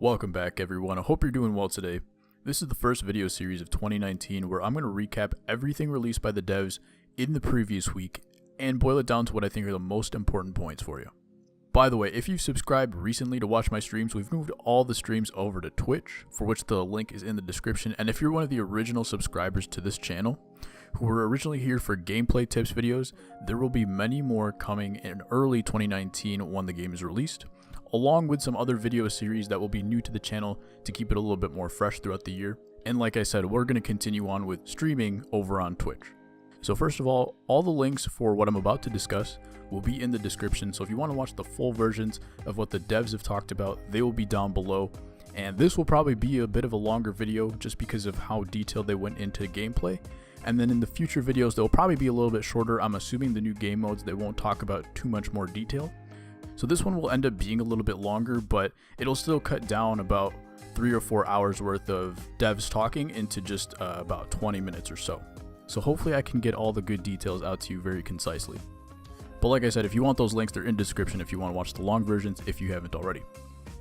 Welcome back everyone, I hope you're doing well today. This is the first video series of 2019 where I'm going to recap everything released by the devs in the previous week and boil it down to what I think are the most important points for you. By the way, if you've subscribed recently to watch my streams, we've moved all the streams over to Twitch, for which the link is in the description, and if you're one of the original subscribers to this channel, who were originally here for gameplay tips videos, there will be many more coming in early 2019 when the game is released, along with some other video series that will be new to the channel to keep it a little bit more fresh throughout the year. And like I said, we're going to continue on with streaming over on Twitch. So first of all the links for what I'm about to discuss will be in the description, so if you want to watch the full versions of what the devs have talked about, they will be down below. And this will probably be a bit of a longer video just because of how detailed they went into gameplay. And then in the future videos, they'll probably be a little bit shorter. I'm assuming the new game modes, they won't talk about too much more detail. So this one will end up being a little bit longer, but it'll still cut down about 3 or 4 hours worth of devs talking into just about 20 minutes or so. So hopefully I can get all the good details out to you very concisely. But like I said, if you want those links, they're in the description if you want to watch the long versions if you haven't already.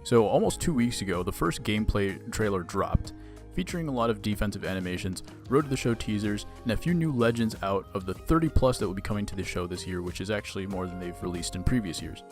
So almost 2 weeks ago, the first gameplay trailer dropped, featuring a lot of defensive animations, road to the show teasers, and a few new legends out of the 30 plus that will be coming to the show this year, which is actually more than they've released in previous years.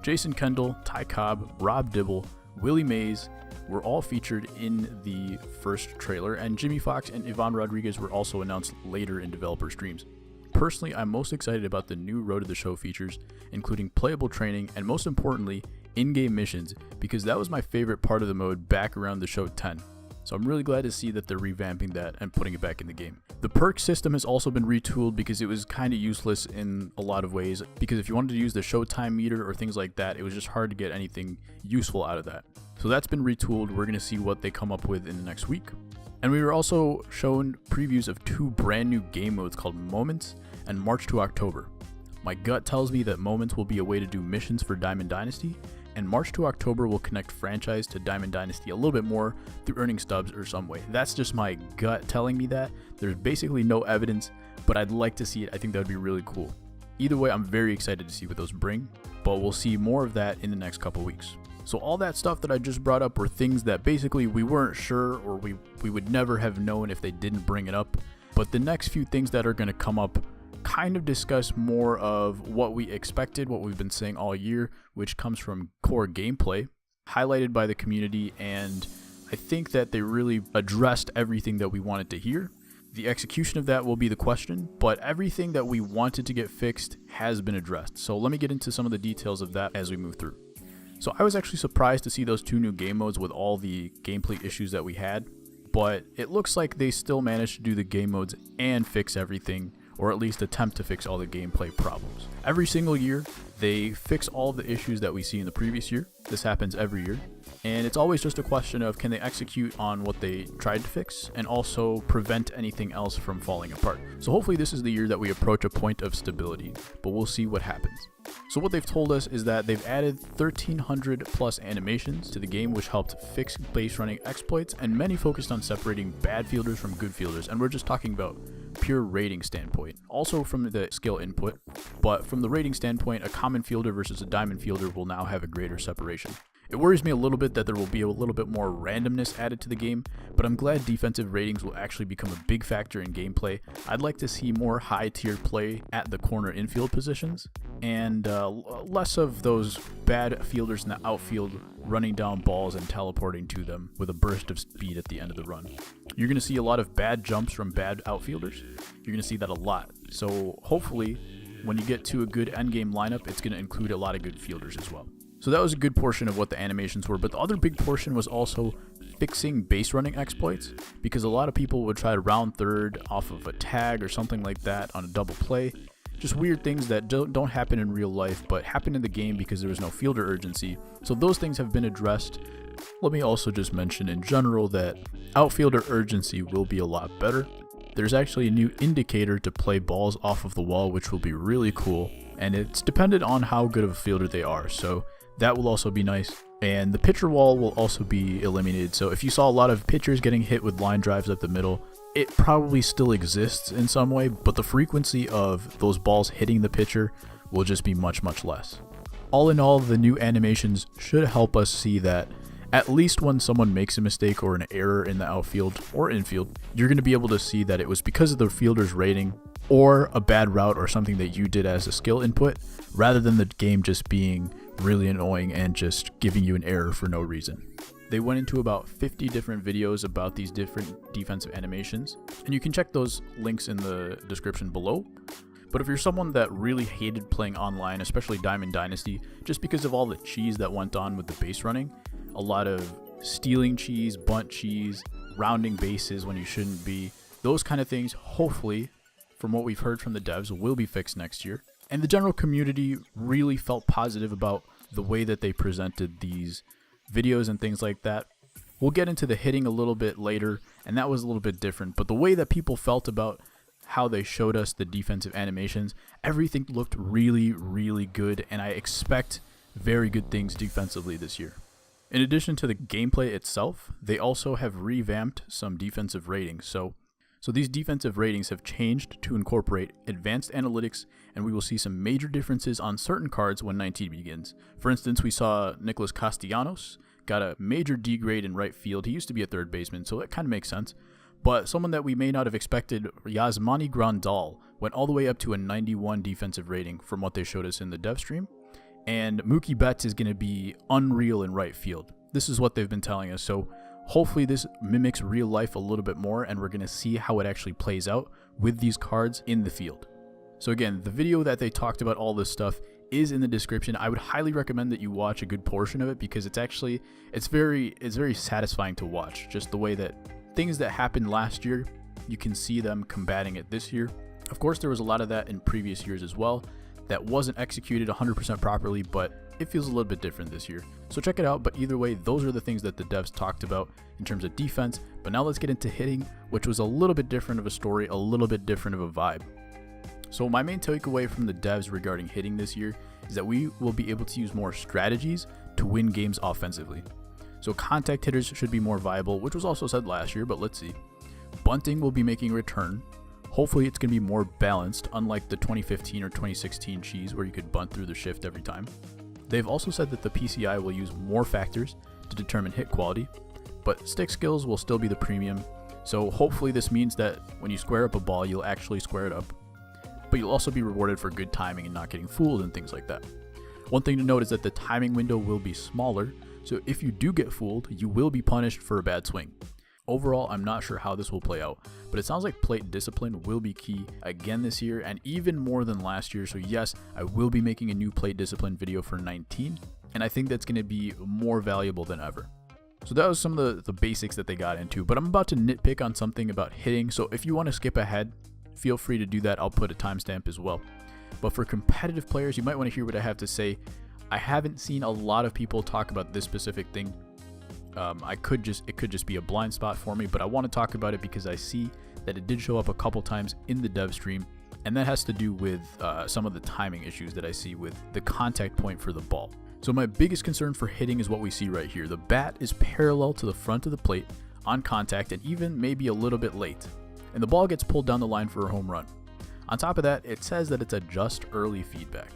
Jason Kendall, Ty Cobb, Rob Dibble, Willie Mays were all featured in the first trailer, and Jimmy Fox and Yvonne Rodriguez were also announced later in developer streams. Personally, I'm most excited about the new Road to the Show features, including playable training and most importantly, in-game missions, because that was my favorite part of the mode back around the show 10. So I'm really glad to see that they're revamping that and putting it back in the game. The perk system has also been retooled because it was kind of useless in a lot of ways, because if you wanted to use the showtime meter or things like that, it was just hard to get anything useful out of that. So that's been retooled. We're going to see what they come up with in the next week. And we were also shown previews of 2 brand new game modes called Moments and March to October. My gut tells me that Moments will be a way to do missions for Diamond Dynasty, and March to October will connect franchise to Diamond Dynasty a little bit more through earning stubs or some way. That's just my gut telling me that. There's basically no evidence, but I'd like to see it. I think that would be really cool. Either way, I'm very excited to see what those bring, but we'll see more of that in the next couple weeks. So all that stuff that I just brought up were things that basically we weren't sure, or we would never have known if they didn't bring it up. But the next few things that are going to come up kind of discuss more of what we expected, what we've been saying all year, which comes from core gameplay, highlighted by the community, and I think that they really addressed everything that we wanted to hear. The execution of that will be the question, but everything that we wanted to get fixed has been addressed. So let me get into some of the details of that as we move through. So I was actually surprised to see those 2 new game modes with all the gameplay issues that we had, but it looks like they still managed to do the game modes and fix everything, or at least attempt to fix all the gameplay problems. Every single year, they fix all of the issues that we see in the previous year. This happens every year. And it's always just a question of, can they execute on what they tried to fix and also prevent anything else from falling apart. So hopefully this is the year that we approach a point of stability, but we'll see what happens. So what they've told us is that they've added 1,300 plus animations to the game, which helped fix base running exploits, and many focused on separating bad fielders from good fielders. And we're just talking about pure rating standpoint, also from the skill input, but from the rating standpoint, a common fielder versus a diamond fielder will now have a greater separation. It worries me a little bit that there will be a little bit more randomness added to the game, but I'm glad defensive ratings will actually become a big factor in gameplay. I'd like to see more high-tier play at the corner infield positions, and less of those bad fielders in the outfield running down balls and teleporting to them with a burst of speed at the end of the run. You're going to see a lot of bad jumps from bad outfielders. You're going to see that a lot. So hopefully, when you get to a good endgame lineup, it's going to include a lot of good fielders as well. So that was a good portion of what the animations were, but the other big portion was also fixing base running exploits, because a lot of people would try to round third off of a tag or something like that on a double play. Just weird things that don't happen in real life, but happen in the game because there was no fielder urgency. So those things have been addressed. Let me also just mention in general that outfielder urgency will be a lot better. There's actually a new indicator to play balls off of the wall, which will be really cool, and it's dependent on how good of a fielder they are. So that will also be nice. And the pitcher wall will also be eliminated. So if you saw a lot of pitchers getting hit with line drives up the middle, it probably still exists in some way, but the frequency of those balls hitting the pitcher will just be much, much less. All in all, the new animations should help us see that at least when someone makes a mistake or an error in the outfield or infield, you're going to be able to see that it was because of the fielder's rating or a bad route or something that you did as a skill input, rather than the game just being really annoying and just giving you an error for no reason. They went into about 50 different videos about these different defensive animations, and you can check those links in the description below. But if you're someone that really hated playing online, especially Diamond Dynasty, just because of all the cheese that went on with the base running, a lot of stealing cheese, bunt cheese, rounding bases when you shouldn't be, those kind of things, hopefully, from what we've heard from the devs, will be fixed next year. And the general community really felt positive about the way that they presented these videos and things like that. We'll get into the hitting a little bit later, and that was a little bit different. But the way that people felt about how they showed us the defensive animations, everything looked really, really good, and I expect very good things defensively this year. In addition to the gameplay itself, they also have revamped some defensive ratings. So these defensive ratings have changed to incorporate advanced analytics, and we will see some major differences on certain cards when 19 begins. For instance, we saw Nicholas Castellanos got a major D grade in right field. He used to be a third baseman, so that kind of makes sense. But someone that we may not have expected, Yasmani Grandal, went all the way up to a 91 defensive rating from what they showed us in the dev stream. And Mookie Betts is going to be unreal in right field. This is what they've been telling us. So hopefully this mimics real life a little bit more, and we're going to see how it actually plays out with these cards in the field. So again, the video that they talked about all this stuff is in the description. I would highly recommend that you watch a good portion of it, because it's very satisfying to watch. Just the way that things that happened last year, you can see them combating it this year. Of course, there was a lot of that in previous years as well that wasn't executed 100% properly, but it feels a little bit different this year. So check it out. But either way, those are the things that the devs talked about in terms of defense. But now let's get into hitting, which was a little bit different of a story, a little bit different of a vibe. So my main takeaway from the devs regarding hitting this year is that we will be able to use more strategies to win games offensively. So contact hitters should be more viable, which was also said last year, but let's see. Bunting will be making a return. Hopefully it's going to be more balanced, unlike the 2015 or 2016 cheese where you could bunt through the shift every time. They've also said that the PCI will use more factors to determine hit quality, but stick skills will still be the premium. So hopefully this means that when you square up a ball, you'll actually square it up, but you'll also be rewarded for good timing and not getting fooled and things like that. One thing to note is that the timing window will be smaller, so if you do get fooled, you will be punished for a bad swing. Overall, I'm not sure how this will play out, but it sounds like plate discipline will be key again this year, and even more than last year. So yes, I will be making a new plate discipline video for 19, and I think that's going to be more valuable than ever. So that was some of the basics that they got into, but I'm about to nitpick on something about hitting, so if you want to skip ahead, feel free to do that. I'll put a timestamp as well. But for competitive players, you might want to hear what I have to say. I haven't seen a lot of people talk about this specific thing. It could just be a blind spot for me, but I want to talk about it because I see that it did show up a couple times in the dev stream, and that has to do with some of the timing issues that I see with the contact point for the ball. So my biggest concern for hitting is what we see right here. The bat is parallel to the front of the plate on contact, and even maybe a little bit late, and the ball gets pulled down the line for a home run. On top of that, it says that it's a just early feedback.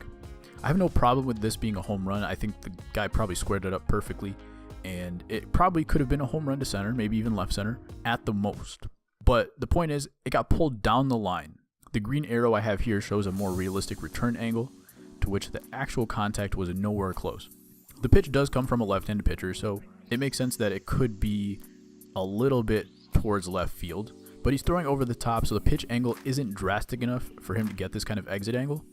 I have no problem with this being a home run. I think the guy probably squared it up perfectly, and it probably could have been a home run to center, maybe even left center at the most. But the point is, it got pulled down the line. The green arrow I have here shows a more realistic return angle, to which the actual contact was nowhere close. The pitch does come from a left-handed pitcher, so it makes sense that it could be a little bit towards left field, but he's throwing over the top, so the pitch angle isn't drastic enough for him to get this kind of exit angle.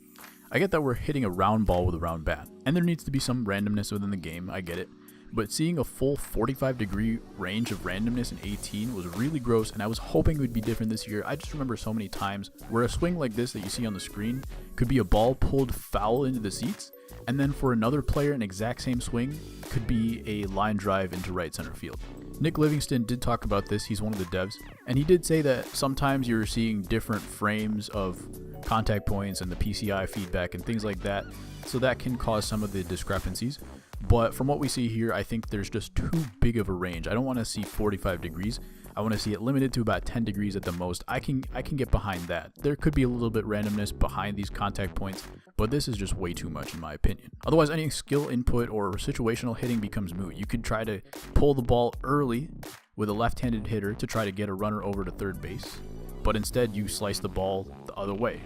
I get that we're hitting a round ball with a round bat, and there needs to be some randomness within the game, I get it. But seeing a full 45-degree range of randomness in 18 was really gross, and I was hoping it would be different this year. I just remember so many times where a swing like this that you see on the screen could be a ball pulled foul into the seats, and then for another player, an exact same swing could be a line drive into right center field. Nick Livingston did talk about this, he's one of the devs, and he did say that sometimes you're seeing different frames of contact points and the PCI feedback and things like that, so that can cause some of the discrepancies. But from what we see here, I think there's just too big of a range. I don't want to see 45 degrees. I want to see it limited to about 10 degrees at the most. I can get behind that. There could be a little bit randomness behind these contact points, but this is just way too much in my opinion. Otherwise, any skill input or situational hitting becomes moot. You could try to pull the ball early with a left-handed hitter to try to get a runner over to third base, but instead you slice the ball the other way.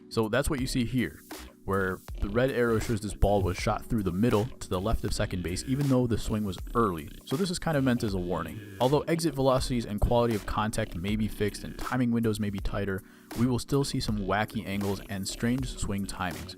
So that's what you see here, where the red arrow shows this ball was shot through the middle to the left of second base, even though the swing was early. So this is kind of meant as a warning. Although exit velocities and quality of contact may be fixed and timing windows may be tighter, we will still see some wacky angles and strange swing timings.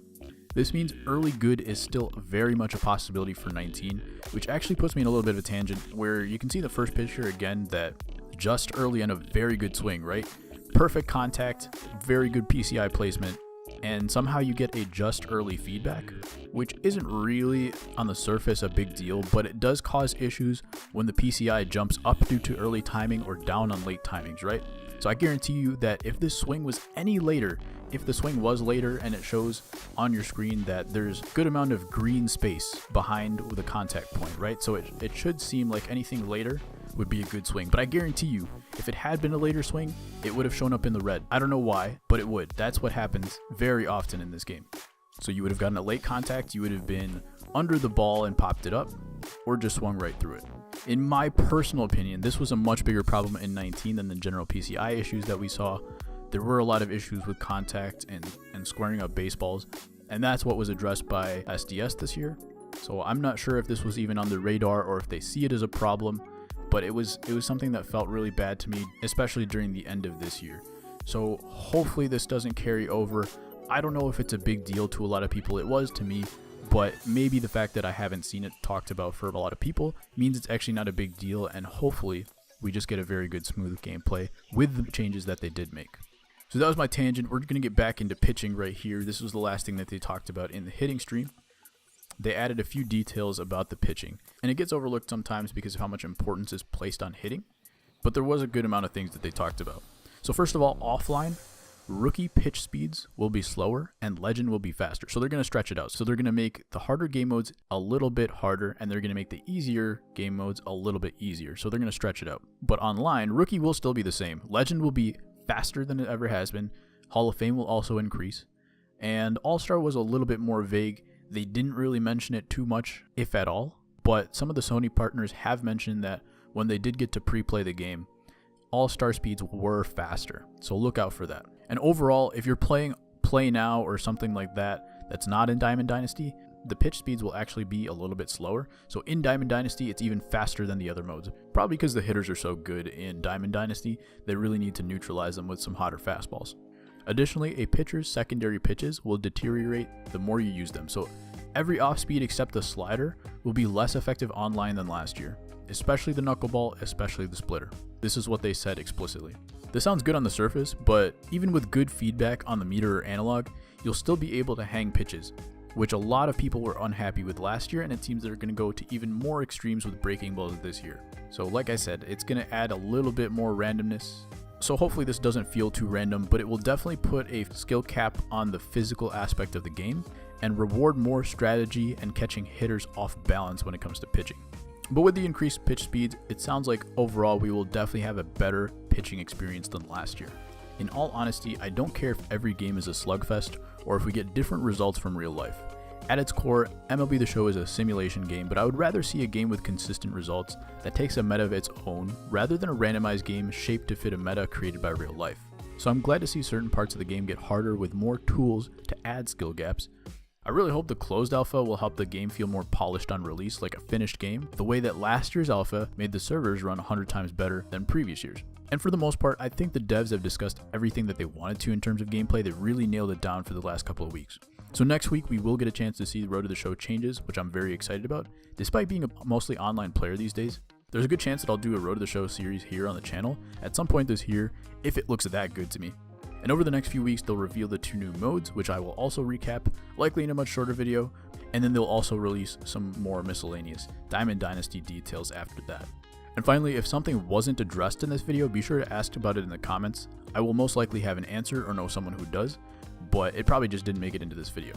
This means early good is still very much a possibility for 19, which actually puts me in a little bit of a tangent where you can see the first picture again that just early and a very good swing, right? Perfect contact, very good PCI placement, and somehow you get a just early feedback, which isn't really on the surface a big deal, but it does cause issues when the PCI jumps up due to early timing or down on late timings, right? So I guarantee you that if this swing was any later, if the swing was later and it shows on your screen that there's a good amount of green space behind the contact point, right? So it should seem like anything later would be a good swing, but I guarantee you, if it had been a later swing, it would have shown up in the red. I don't know why, but it would. That's what happens very often in this game. So you would have gotten a late contact, you would have been under the ball and popped it up, or just swung right through it. In my personal opinion, this was a much bigger problem in 19 than the general PCI issues that we saw. There were a lot of issues with contact and squaring up baseballs, and that's what was addressed by SDS this year. So I'm not sure if this was even on the radar or if they see it as a problem, but it was something that felt really bad to me, especially during the end of this year. So hopefully this doesn't carry over. I don't know if it's a big deal to a lot of people. It was to me, but maybe the fact that I haven't seen it talked about for a lot of people means it's actually not a big deal, and hopefully we just get a very good smooth gameplay with the changes that they did make. So that was my tangent. We're going to get back into pitching right here. This was the last thing that they talked about in the hitting stream. They added a few details about the pitching, and it gets overlooked sometimes because of how much importance is placed on hitting, but there was a good amount of things that they talked about. So first of all, offline, rookie pitch speeds will be slower and legend will be faster. So they're going to stretch it out. So they're going to make the harder game modes a little bit harder, and they're going to make the easier game modes a little bit easier. So they're going to stretch it out. But online, rookie will still be the same. Legend will be faster than it ever has been. Hall of Fame will also increase. And All-Star was a little bit more vague. They didn't really mention it too much, if at all, but some of the Sony partners have mentioned that when they did get to pre-play the game, All-Star speeds were faster, so look out for that. And overall, if you're playing Play Now or something like that that's not in Diamond Dynasty, the pitch speeds will actually be a little bit slower. So in Diamond Dynasty, it's even faster than the other modes, probably because the hitters are so good in Diamond Dynasty, they really need to neutralize them with some hotter fastballs. Additionally, a pitcher's secondary pitches will deteriorate the more you use them, so every off-speed except the slider will be less effective online than last year, especially the knuckleball, especially the splitter. This is what they said explicitly. This sounds good on the surface, but even with good feedback on the meter or analog, you'll still be able to hang pitches, which a lot of people were unhappy with last year, and it seems they're going to go to even more extremes with breaking balls this year. So like I said, it's going to add a little bit more randomness. So hopefully this doesn't feel too random, but it will definitely put a skill cap on the physical aspect of the game and reward more strategy and catching hitters off balance when it comes to pitching. But with the increased pitch speeds, it sounds like overall we will definitely have a better pitching experience than last year. In all honesty, I don't care if every game is a slugfest or if we get different results from real life. At its core, MLB The Show is a simulation game, but I would rather see a game with consistent results that takes a meta of its own rather than a randomized game shaped to fit a meta created by real life. So I'm glad to see certain parts of the game get harder with more tools to add skill gaps. I really hope the closed alpha will help the game feel more polished on release, like a finished game, the way that last year's alpha made the servers run 100 times better than previous years. And for the most part, I think the devs have discussed everything that they wanted to in terms of gameplay. They really nailed it down for the last couple of weeks. So next week, we will get a chance to see the Road to the Show changes, which I'm very excited about. Despite being a mostly online player these days, there's a good chance that I'll do a Road to the Show series here on the channel at some point this year, if it looks that good to me. And over the next few weeks, they'll reveal the 2 new modes, which I will also recap, likely in a much shorter video, and then they'll also release some more miscellaneous Diamond Dynasty details after that. And finally, if something wasn't addressed in this video, be sure to ask about it in the comments. I will most likely have an answer or know someone who does, but it probably just didn't make it into this video.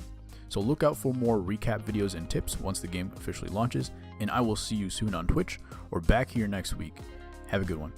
So look out for more recap videos and tips once the game officially launches, and I will see you soon on Twitch or back here next week. Have a good one.